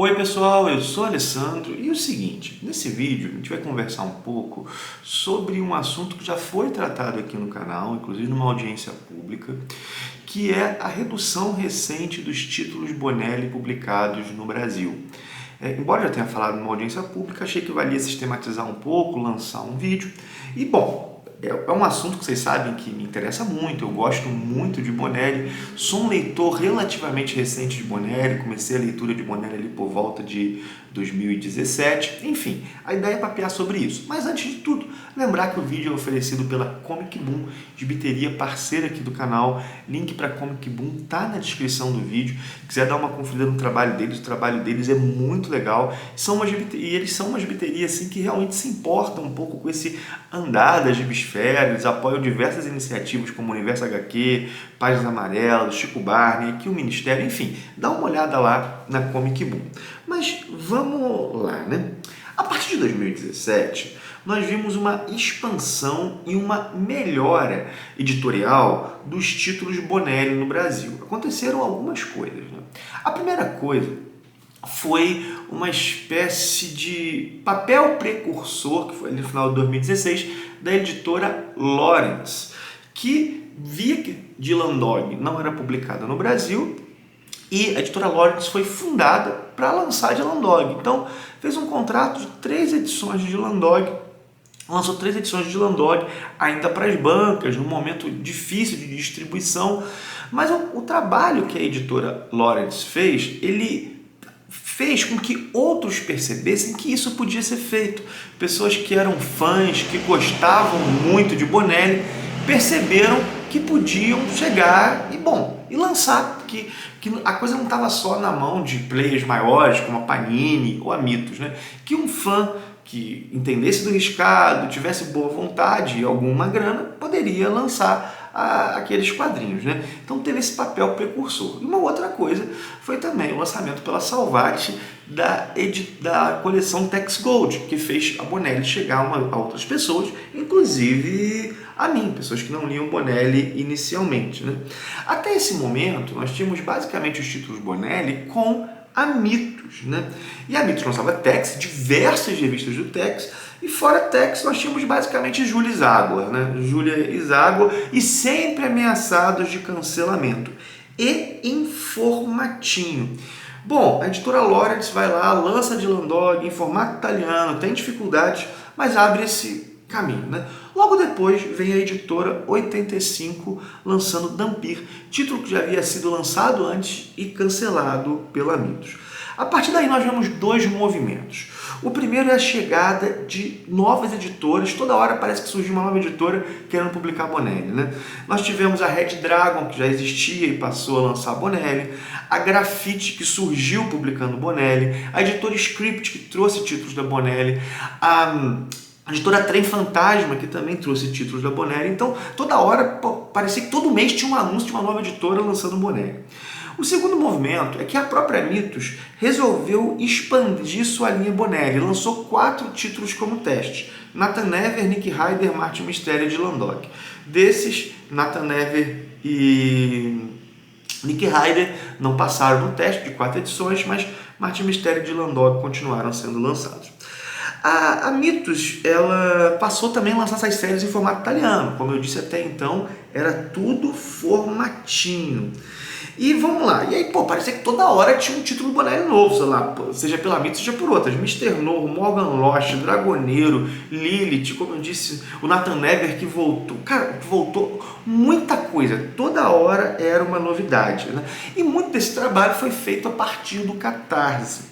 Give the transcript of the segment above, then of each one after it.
Oi pessoal, eu sou Alessandro e o seguinte, nesse vídeo a gente vai conversar um pouco sobre um assunto que já foi tratado aqui no canal, inclusive numa audiência pública, que é a redução recente dos títulos Bonelli publicados no Brasil. Embora eu já tenha falado numa audiência pública, achei que valia sistematizar um pouco, lançar um vídeo e bom, é um assunto que vocês sabem que me interessa muito, eu gosto muito de Bonelli, sou um leitor relativamente recente de Bonelli, comecei a leitura de Bonelli ali por volta de 2017, enfim, a ideia é papear sobre isso. Mas antes de tudo, lembrar que o vídeo é oferecido pela Comic Boom, gibiteria parceira aqui do canal, link para Comic Boom tá na descrição do vídeo, quiser dar uma conferida no trabalho deles, o trabalho deles é muito legal, e eles são uma gibiteria assim, que realmente se importam um pouco com esse andar das gibisfera, eles apoiam diversas iniciativas como o Universo HQ, Páginas Amarelas, Chico Barney, aqui o Ministério, enfim, dá uma olhada lá na Comic Boom. Mas vamos lá, né? A partir de 2017, nós vimos uma expansão e uma melhora editorial dos títulos Bonelli no Brasil. Aconteceram algumas coisas, né? A primeira coisa foi uma espécie de papel precursor, que foi ali no final de 2016, da editora Lawrence, que via que Dylan Dog não era publicada no Brasil, e a editora Lawrence foi fundada para lançar Dylan Dog. Então, fez um contrato de 3 edições de Dylan Dog, lançou 3 edições de Dylan Dog, ainda para as bancas, num momento difícil de distribuição. Mas o trabalho que a editora Lawrence fez, ele fez com que outros percebessem que isso podia ser feito. Pessoas que eram fãs, que gostavam muito de Bonelli, perceberam que podiam chegar e lançar, que a coisa não estava só na mão de players maiores, como a Panini ou a Mitos, né? Que um fã que entendesse do riscado, tivesse boa vontade e alguma grana, poderia lançar aqueles quadrinhos, né? Então teve esse papel precursor. E uma outra coisa foi também o lançamento pela Salvat da coleção Tex Gold, que fez a Bonelli chegar a outras pessoas, inclusive a mim, pessoas que não liam Bonelli inicialmente, né? Até esse momento, nós tínhamos basicamente os títulos Bonelli com a Mitos, né? E a Mitos lançava Tex, diversas revistas do Tex, e fora Tex nós tínhamos basicamente Júlia Iságua, né? Júlia Iságua, e sempre ameaçados de cancelamento. E em formatinho. Bom, a editora Lawrence vai lá, lança Dylan Dog em formato italiano, tem dificuldades, mas abre esse caminho, né? Logo depois vem a editora 85 lançando Dampir, título que já havia sido lançado antes e cancelado pela Mitos. A partir daí nós vemos 2 movimentos. O primeiro é a chegada de novas editoras, toda hora parece que surgiu uma nova editora querendo publicar Bonelli, né? Nós tivemos a Red Dragon, que já existia e passou a lançar Bonelli, a Grafite, que surgiu publicando Bonelli, a editora Script, que trouxe títulos da Bonelli, a editora Trem Fantasma, que também trouxe títulos da Bonelli. Então, toda hora, parecia que todo mês tinha um anúncio de uma nova editora lançando Bonelli. O segundo movimento é que a própria Mitos resolveu expandir sua linha Bonelli. Lançou 4 títulos como teste. Nathan Never, Nick Ryder, Martin Mysterio e Dylan Dog. Desses, Nathan Never e Nick Ryder não passaram no teste de 4 edições, mas Martin Mysterio e Dylan Dog continuaram sendo lançados. A Mitos, ela passou também a lançar essas séries em formato italiano. Como eu disse até então, era tudo formatinho. E vamos lá, e aí, parecia que toda hora tinha um título Bonelli novo, sei lá, seja pela Mitos, seja por outras. Mr. No, Morgan Lost, Dragoneiro, Lilith, como eu disse, o Nathan Never que voltou. Cara, voltou muita coisa, toda hora era uma novidade, né? E muito desse trabalho foi feito a partir do Catarse.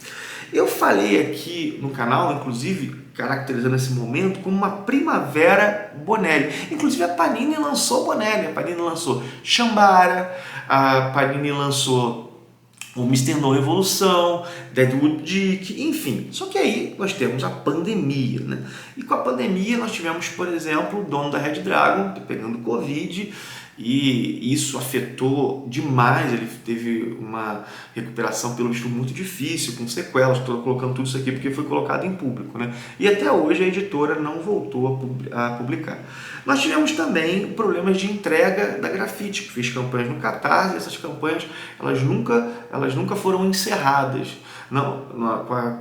Eu falei aqui no canal, inclusive, caracterizando esse momento como uma primavera Bonelli. Inclusive a Panini lançou Bonelli, a Panini lançou Shambara, a Panini lançou o Mr. No Evolução, Deadwood Dick, enfim. Só que aí nós temos a pandemia, né? E com a pandemia nós tivemos, por exemplo, o dono da Red Dragon pegando Covid, e isso afetou demais, ele teve uma recuperação pelo visto muito difícil, com sequelas. Estou colocando tudo isso aqui porque foi colocado em público, né? E até hoje a editora não voltou a publicar. Nós tivemos também problemas de entrega da Grafite, que fez campanhas no Catarse, e essas campanhas elas nunca foram encerradas.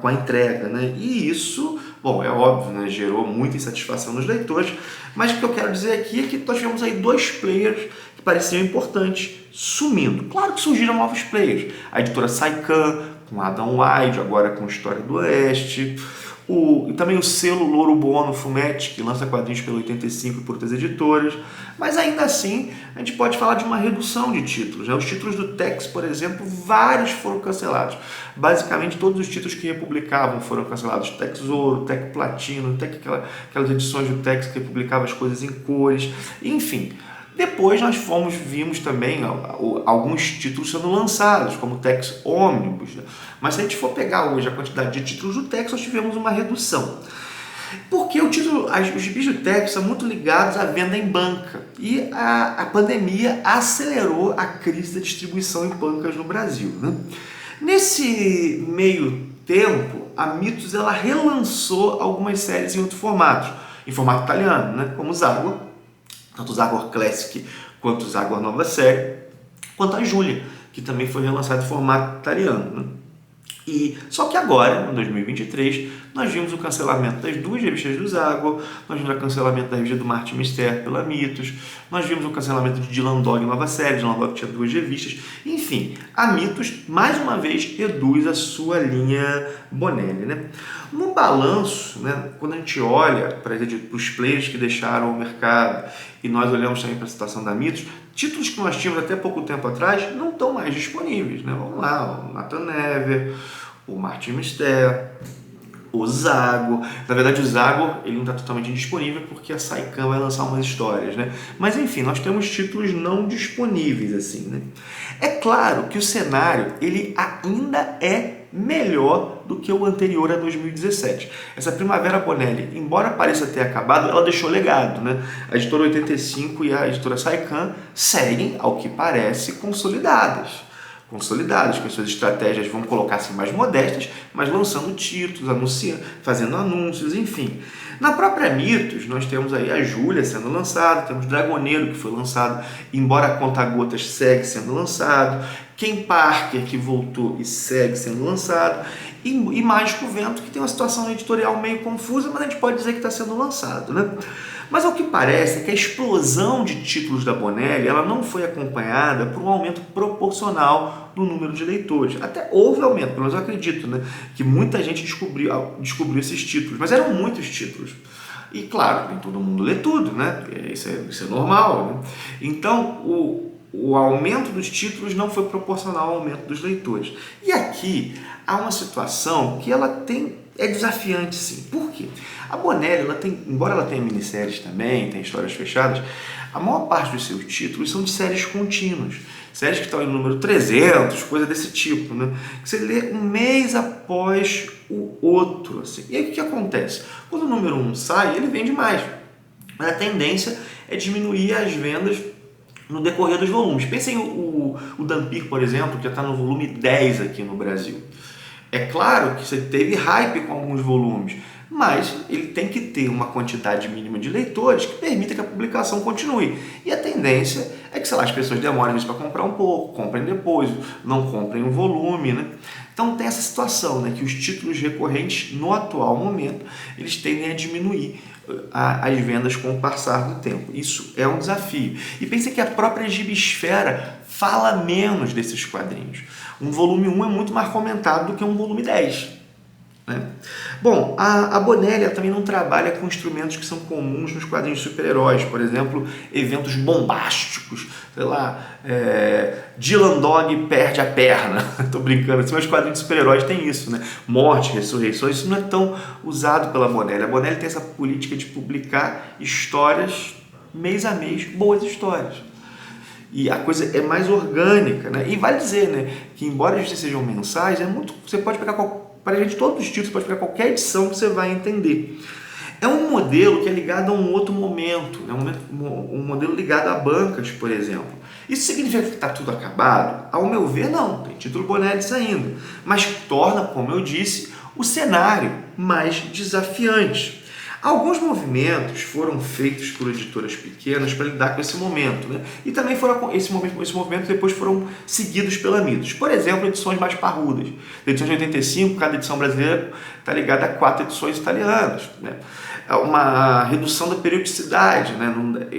com a entrega, né? E isso, bom, é óbvio, né? Gerou muita insatisfação nos leitores, mas o que eu quero dizer aqui é que nós tivemos aí dois players que pareciam importantes sumindo. Claro que surgiram novos players, a editora Saican, com Adam Wide, agora com História do Oeste, e também o selo Louro Buono Fumetti, que lança quadrinhos pela 85 e por outras editoras, mas ainda assim a gente pode falar de uma redução de títulos, né? Os títulos do Tex, por exemplo, vários foram cancelados. Basicamente todos os títulos que republicavam foram cancelados. Tex Ouro, Tex Platino, aquelas edições do Tex que republicavam as coisas em cores, enfim. Depois nós vimos também alguns títulos sendo lançados, como o Tex Omnibus, né? Mas se a gente for pegar hoje a quantidade de títulos do Tex, nós tivemos uma redução. Porque os gibis do Tex são muito ligados à venda em banca. E a pandemia acelerou a crise da distribuição em bancas no Brasil, né? Nesse meio tempo, a Mitos ela relançou algumas séries em outro formato, em formato italiano, né? Como o Zagor, tanto o Zagor Classic quanto o Zagor Nova Série, quanto a Júlia, que também foi relançado em formato italiano, né? Só que agora, em 2023, nós vimos o cancelamento das duas revistas do Zagor, nós vimos o cancelamento da revista do Martin Mister pela Mitos, nós vimos o cancelamento de Dylan Dog Nova Série, Dylan Dog tinha duas revistas, enfim, a Mitos, mais uma vez, reduz a sua linha Bonelli, né? No balanço, né, quando a gente olha para os players que deixaram o mercado e nós olhamos também para a situação da Mitos, títulos que nós tínhamos até pouco tempo atrás não estão mais disponíveis, né? Vamos lá, o Nathan Never, o Martin Mister, o Zagor. Na verdade, o Zagor ele não está totalmente indisponível porque a Saican vai lançar umas histórias, né? Mas enfim, nós temos títulos não disponíveis assim, né? É claro que o cenário ele ainda é melhor do que o anterior a 2017. Essa Primavera Bonelli, embora pareça ter acabado, ela deixou legado, né? A editora 85 e a editora Saican seguem, ao que parece, consolidadas, com as suas estratégias, vamos colocar assim, mais modestas, mas lançando títulos, anunciando, fazendo anúncios, enfim. Na própria Mitos, nós temos aí a Júlia sendo lançada, temos Dragoneiro, que foi lançado, embora a Conta-Gotas segue sendo lançado, Ken Parker, que voltou e segue sendo lançado, e Mágico Vento, que tem uma situação editorial meio confusa, mas a gente pode dizer que está sendo lançado, né? Mas ao que parece é que a explosão de títulos da Bonelli ela não foi acompanhada por um aumento proporcional no número de leitores. Até houve aumento, pelo menos eu acredito, né? Que muita gente descobriu esses títulos, mas eram muitos títulos. E claro, nem todo mundo lê tudo, né? Isso é normal, né? Então, o aumento dos títulos não foi proporcional ao aumento dos leitores. E aqui há uma situação que é desafiante, sim. Por quê? A Bonelli, embora ela tenha minisséries também, tenha histórias fechadas, a maior parte dos seus títulos são de séries contínuas. Séries que estão no número 300, coisa desse tipo, né? Que você lê um mês após o outro. Assim. E aí o que acontece? Quando o número 1 sai, ele vende mais. Mas a tendência é diminuir as vendas no decorrer dos volumes. Pensem o Dampir, por exemplo, que já está no volume 10 aqui no Brasil. É claro que você teve hype com alguns volumes, mas ele tem que ter uma quantidade mínima de leitores que permita que a publicação continue. E a tendência é que, sei lá, as pessoas demorem para comprar um pouco, comprem depois, não comprem o volume, né? Então tem essa situação, né, que os títulos recorrentes, no atual momento, eles tendem a diminuir as vendas com o passar do tempo. Isso é um desafio. E pense que a própria Gibisfera fala menos desses quadrinhos. Um volume 1 é muito mais comentado do que um volume 10. Né? Bom, a Bonelli também não trabalha com instrumentos que são comuns nos quadrinhos de super-heróis, por exemplo, eventos bombásticos, sei lá, Dylan Dog perde a perna, tô brincando, assim, mas quadrinhos de super-heróis tem isso, né? Morte, ressurreições, isso não é tão usado pela Bonelli. A Bonelli tem essa política de publicar histórias mês a mês, boas histórias. E a coisa é mais orgânica, né? E vale dizer, né, que embora eles sejam mensais, você pode pegar para a gente todos os títulos, pode pegar qualquer edição que você vai entender. É um modelo que é ligado a um outro momento, né? Um modelo ligado a bancas, por exemplo. Isso significa que está tudo acabado? Ao meu ver, não. Tem título Bonelli saindo. Mas torna, como eu disse, o cenário mais desafiante. Alguns movimentos foram feitos por editoras pequenas para lidar com esse momento, né? E também esse movimento depois foram seguidos pela Mitos. Por exemplo, edições mais parrudas. Da edição de 85, cada edição brasileira está ligada a 4 edições italianas, né? Uma redução da periodicidade, né?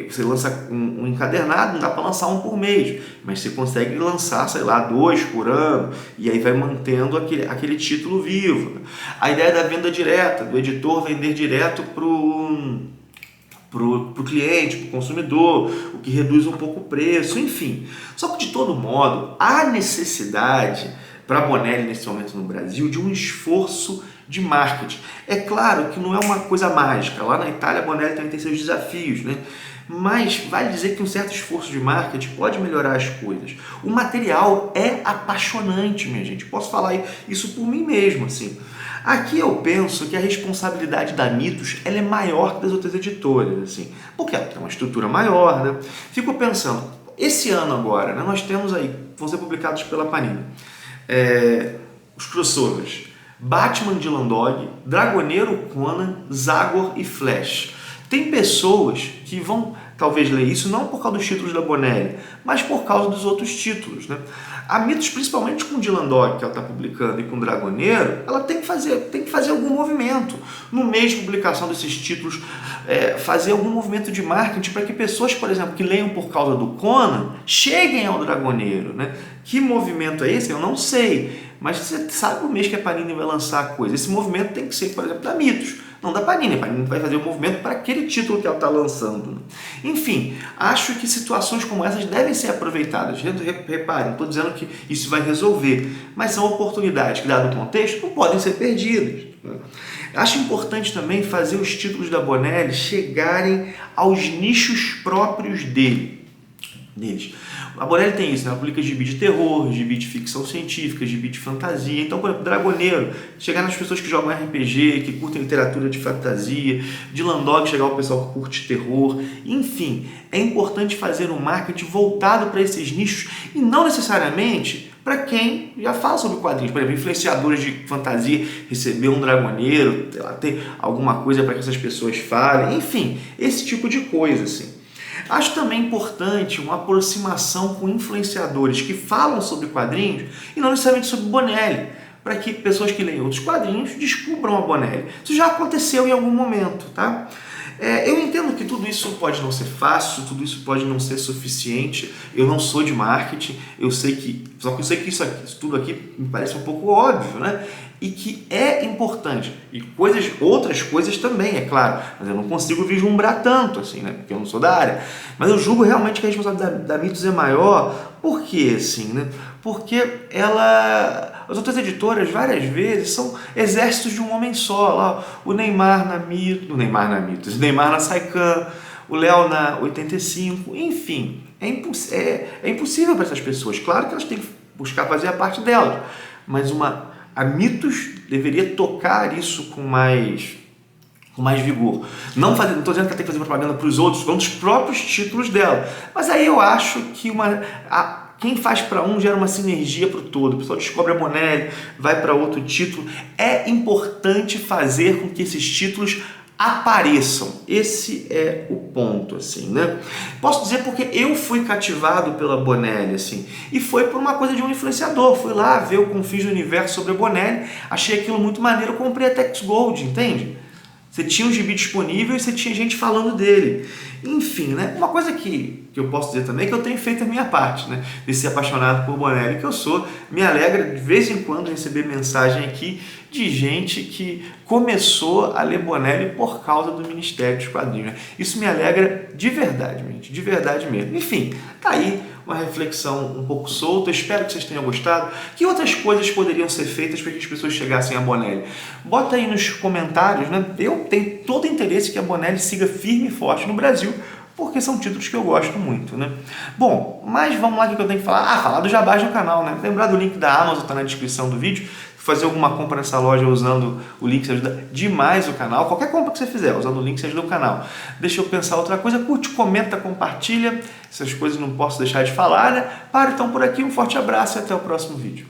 Você lança um encadernado, não dá para lançar um por mês, mas você consegue lançar, sei lá, 2 por ano, e aí vai mantendo aquele título vivo. A ideia da venda direta, do editor vender direto para o cliente, para o consumidor, o que reduz um pouco o preço, enfim. Só que, de todo modo, há necessidade para a Bonelli, nesse momento no Brasil, de um esforço de marketing. É claro que não é uma coisa mágica. Lá na Itália, a Bonelli também tem seus desafios, né? Mas vale dizer que um certo esforço de marketing pode melhorar as coisas. O material é apaixonante, minha gente. Posso falar isso por mim mesmo, assim. Aqui eu penso que a responsabilidade da Mitos ela é maior que das outras editoras, assim, porque ela tem uma estrutura maior, né? Fico pensando, esse ano agora, né, nós temos aí, vão ser publicados pela Panini, os crossovers Batman de Landog, Dragoneiro Conan, Zagor e Flash. Tem pessoas que vão talvez ler isso não por causa dos títulos da Bonelli, mas por causa dos outros títulos, né? A Mitos, principalmente com o Dylan Dog que ela está publicando e com o Dragoneiro, ela tem que fazer algum movimento. No mês de publicação desses títulos, fazer algum movimento de marketing para que pessoas, por exemplo, que leiam por causa do Conan, cheguem ao Dragoneiro, né? Que movimento é esse? Eu não sei. Mas você sabe o mês que a Panini vai lançar a coisa. Esse movimento tem que ser, por exemplo, da Mitos, não da Panini. A Panini vai fazer um movimento para aquele título que ela está lançando. Enfim, acho que situações como essas devem ser aproveitadas. Reparem, não estou dizendo que isso vai resolver, mas são oportunidades que, dado o contexto, não podem ser perdidas. Acho importante também fazer os títulos da Bonelli chegarem aos nichos próprios deles. A Bonelli tem isso, né? Ela publica gibi de terror, gibi de ficção científica, gibi de fantasia. Então, por exemplo, Dragoneiro, chegar nas pessoas que jogam RPG, que curtem literatura de fantasia, de Landog, chegar ao pessoal que curte terror. Enfim, é importante fazer um marketing voltado para esses nichos e não necessariamente para quem já fala sobre quadrinhos. Por exemplo, influenciadores de fantasia, receber um Dragoneiro, ter alguma coisa para que essas pessoas falem. Enfim, esse tipo de coisa, assim. Acho também importante uma aproximação com influenciadores que falam sobre quadrinhos e não necessariamente sobre Bonelli, para que pessoas que leem outros quadrinhos descubram a Bonelli. Isso já aconteceu em algum momento, tá? Eu entendo que tudo isso pode não ser fácil, tudo isso pode não ser suficiente. Eu não sou de marketing, só que eu sei que isso tudo aqui me parece um pouco óbvio, né? E que é importante. E outras coisas também, é claro. Mas eu não consigo vislumbrar tanto, assim, né? Porque eu não sou da área. Mas eu julgo realmente que a responsabilidade da Mitos é maior. Por quê, assim, né? Porque as outras editoras, várias vezes, são exércitos de um homem só. Lá, o Neymar na Mitos, o Neymar na Saican, o Léo na 85, enfim. É impossível para essas pessoas. Claro que elas têm que buscar fazer a parte delas, mas a Mitos deveria tocar isso com mais vigor. Não estou dizendo que ela tem que fazer propaganda para os outros, vão dos próprios títulos dela. Mas aí eu acho que quem faz para um gera uma sinergia para o todo. O pessoal descobre a Bonelli, vai para outro título. É importante fazer com que esses títulos apareçam. Esse é o ponto, assim, né? Posso dizer porque eu fui cativado pela Bonelli, assim, e foi por uma coisa de um influenciador. Fui lá ver o Confins do Universo sobre a Bonelli, achei aquilo muito maneiro, comprei a Tex Gold, entende? Você tinha um gibi disponível e você tinha gente falando dele. Enfim, né? Uma coisa que eu posso dizer também é que eu tenho feito a minha parte, né? De ser apaixonado por Bonelli, que eu sou. Me alegra de vez em quando receber mensagem aqui de gente que começou a ler Bonelli por causa do Ministério dos Quadrinhos, né? Isso me alegra de verdade, gente, de verdade mesmo. Enfim, tá aí uma reflexão um pouco solta, espero que vocês tenham gostado. Que outras coisas poderiam ser feitas para que as pessoas chegassem a Bonelli? Bota aí nos comentários, né? Eu tenho todo interesse que a Bonelli siga firme e forte no Brasil, porque são títulos que eu gosto muito, né? Bom, mas vamos lá, o que eu tenho que falar? Falar do jabás no canal, né? Lembrar do link da Amazon, tá na descrição do vídeo. Fazer alguma compra nessa loja usando o link, você ajuda demais o canal. Qualquer compra que você fizer usando o link, você ajuda o canal. Deixa eu pensar outra coisa, curte, comenta, compartilha. Essas coisas não posso deixar de falar, né? Então por aqui, um forte abraço e até o próximo vídeo.